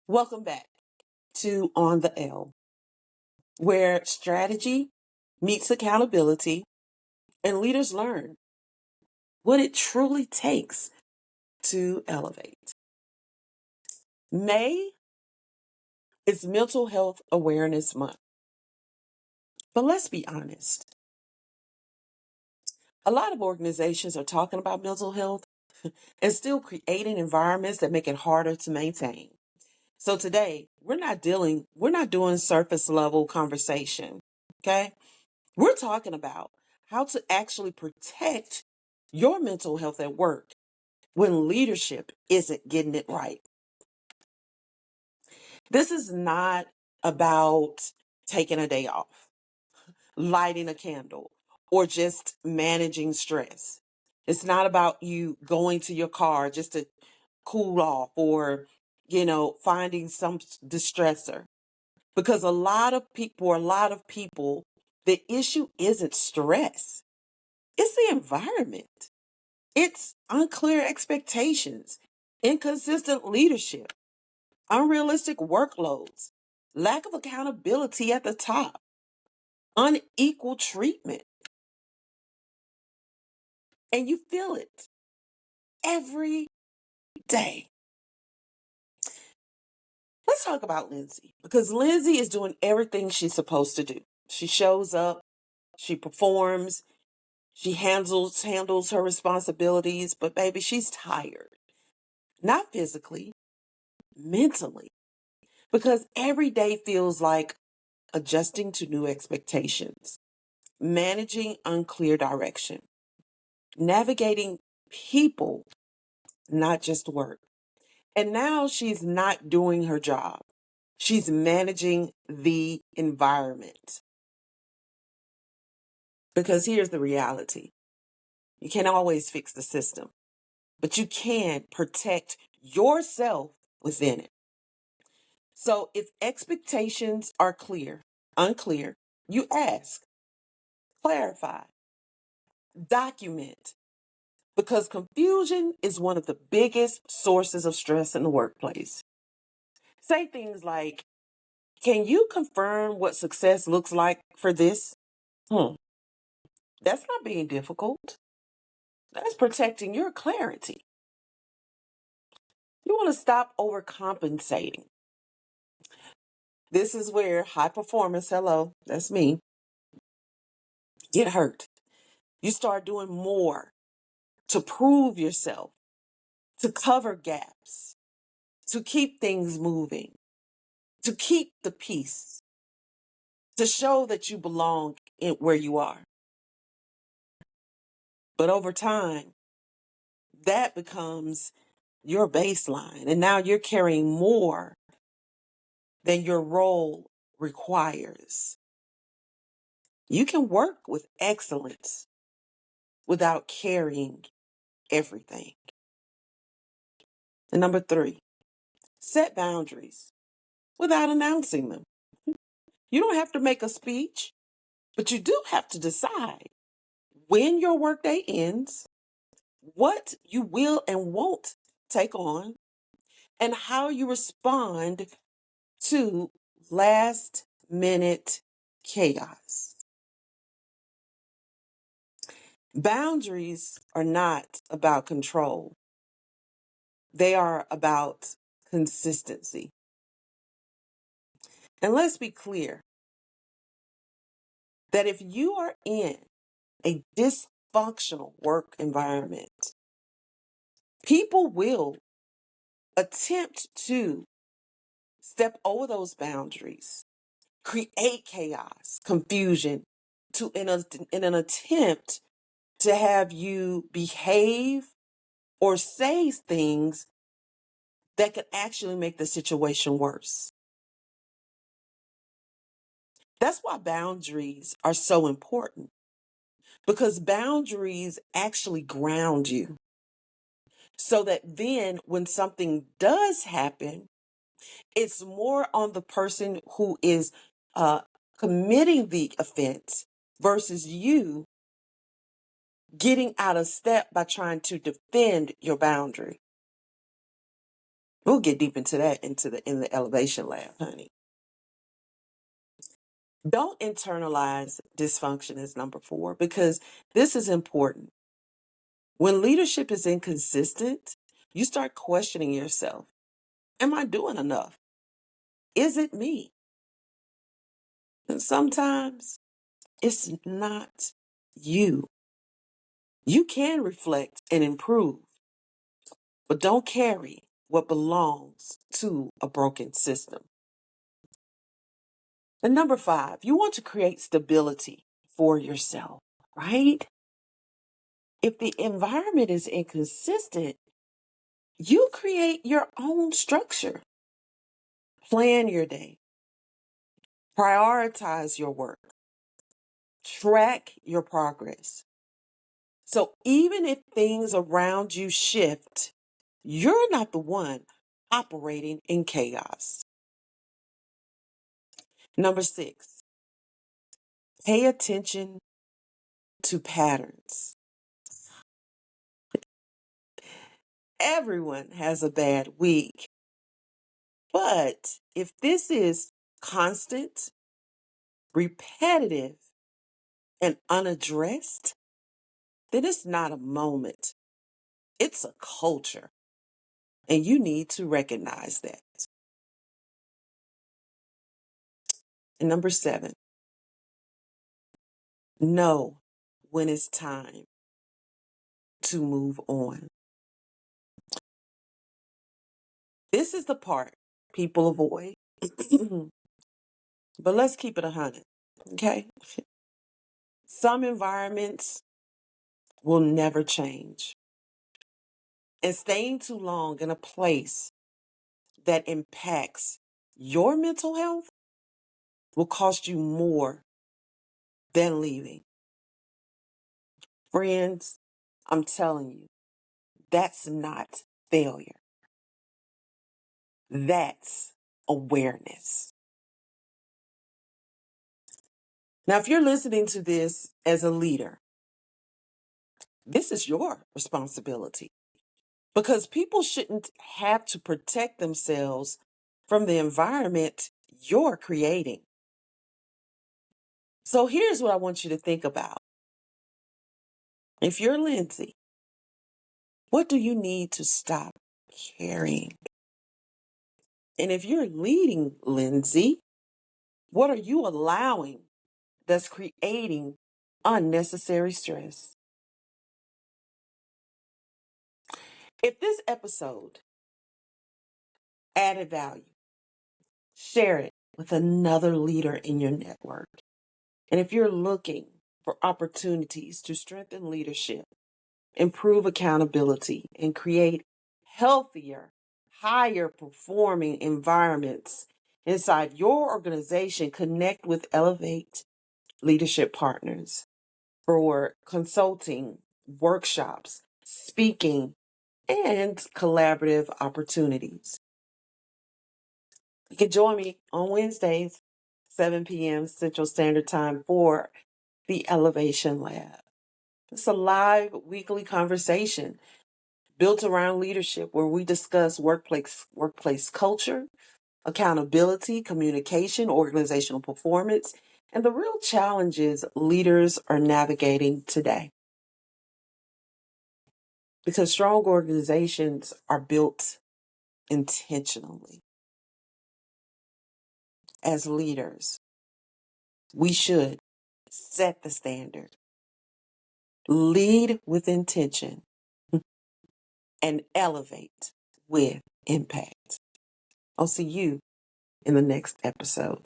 Welcome back to On the L, where strategy meets accountability and leaders learn what it truly takes to elevate. May is Mental Health Awareness Month. But let's be honest, a lot of organizations are talking about mental health and still creating environments that make it harder to maintain. So today, we're not doing surface level conversation. Okay? We're talking about how to actually protect your mental health at work when leadership isn't getting it right. This is not about taking a day off, lighting a candle, or just managing stress. It's not about you going to your car just to cool off or, finding some distressor. Because a lot of people, the issue isn't stress. It's the environment. It's unclear expectations, inconsistent leadership, unrealistic workloads, lack of accountability at the top, unequal treatment. And you feel it every day. Let's talk about Lindsay because Lindsay is doing everything she's supposed to do. She shows up, she performs, she handles her responsibilities, but baby, she's tired. Not physically, mentally. Because every day feels like adjusting to new expectations, managing unclear direction, navigating people, not just work. And now she's not doing her job. She's managing the environment. Because here's the reality. You can't always fix the system, but you can protect yourself within it. So if expectations are unclear, you ask, clarify, document, because confusion is one of the biggest sources of stress in the workplace. Say things like, can you confirm what success looks like for this? That's not being difficult. That's protecting your clarity. You want to stop overcompensating. This is where high performance, hello, that's me, get hurt. You start doing more to prove yourself, to cover gaps, to keep things moving, to keep the peace, to show that you belong in where you are. But over time, that becomes your baseline. And now you're carrying more than your role requires. You can work with excellence without carrying everything. And number 3, set boundaries without announcing them. You don't have to make a speech, but you do have to decide when your workday ends, what you will and won't take on, and how you respond to last minute chaos. Boundaries are not about control. They are about consistency. And let's be clear that if you are in a dysfunctional work environment, people will attempt to step over those boundaries, create chaos, confusion, in an attempt to have you behave or say things that could actually make the situation worse. That's why boundaries are so important, because boundaries actually ground you so that then when something does happen, it's more on the person who is committing the offense versus you getting out of step by trying to defend your boundary. We'll get deep into that in the elevation lab, honey. Don't internalize dysfunction as number 4, because this is important. When leadership is inconsistent, you start questioning yourself. Am I doing enough? Is it me? And sometimes it's not you. You can reflect and improve, but don't carry what belongs to a broken system. And number 5, you want to create stability for yourself, right? If the environment is inconsistent, you create your own structure. Plan your day. Prioritize your work. Track your progress. So even if things around you shift, you're not the one operating in chaos. Number 6, pay attention to patterns. Everyone has a bad week. But if this is constant, repetitive, and unaddressed, then it's not a moment. It's a culture. And you need to recognize that. And number 7, know when it's time to move on. This is the part people avoid. But let's keep it 100, okay? Some environments will never change. And staying too long in a place that impacts your mental health will cost you more than leaving. Friends, I'm telling you, that's not failure. That's awareness. Now, if you're listening to this as a leader, this is your responsibility, because people shouldn't have to protect themselves from the environment you're creating. So here's what I want you to think about. If you're Lindsay, what do you need to stop carrying? And if you're leading Lindsay, what are you allowing that's creating unnecessary stress? If this episode added value, share it with another leader in your network. And if you're looking for opportunities to strengthen leadership, improve accountability, and create healthier, higher performing environments inside your organization, connect with Elevate Leadership Partners for consulting, workshops, speaking, and collaborative opportunities. You can join me on Wednesdays, 7 p.m. Central Standard Time for the Elevation Lab. It's a live weekly conversation built around leadership where we discuss workplace culture, accountability, communication, organizational performance, and the real challenges leaders are navigating today. Because strong organizations are built intentionally. As leaders, we should set the standard, lead with intention, and elevate with impact. I'll see you in the next episode.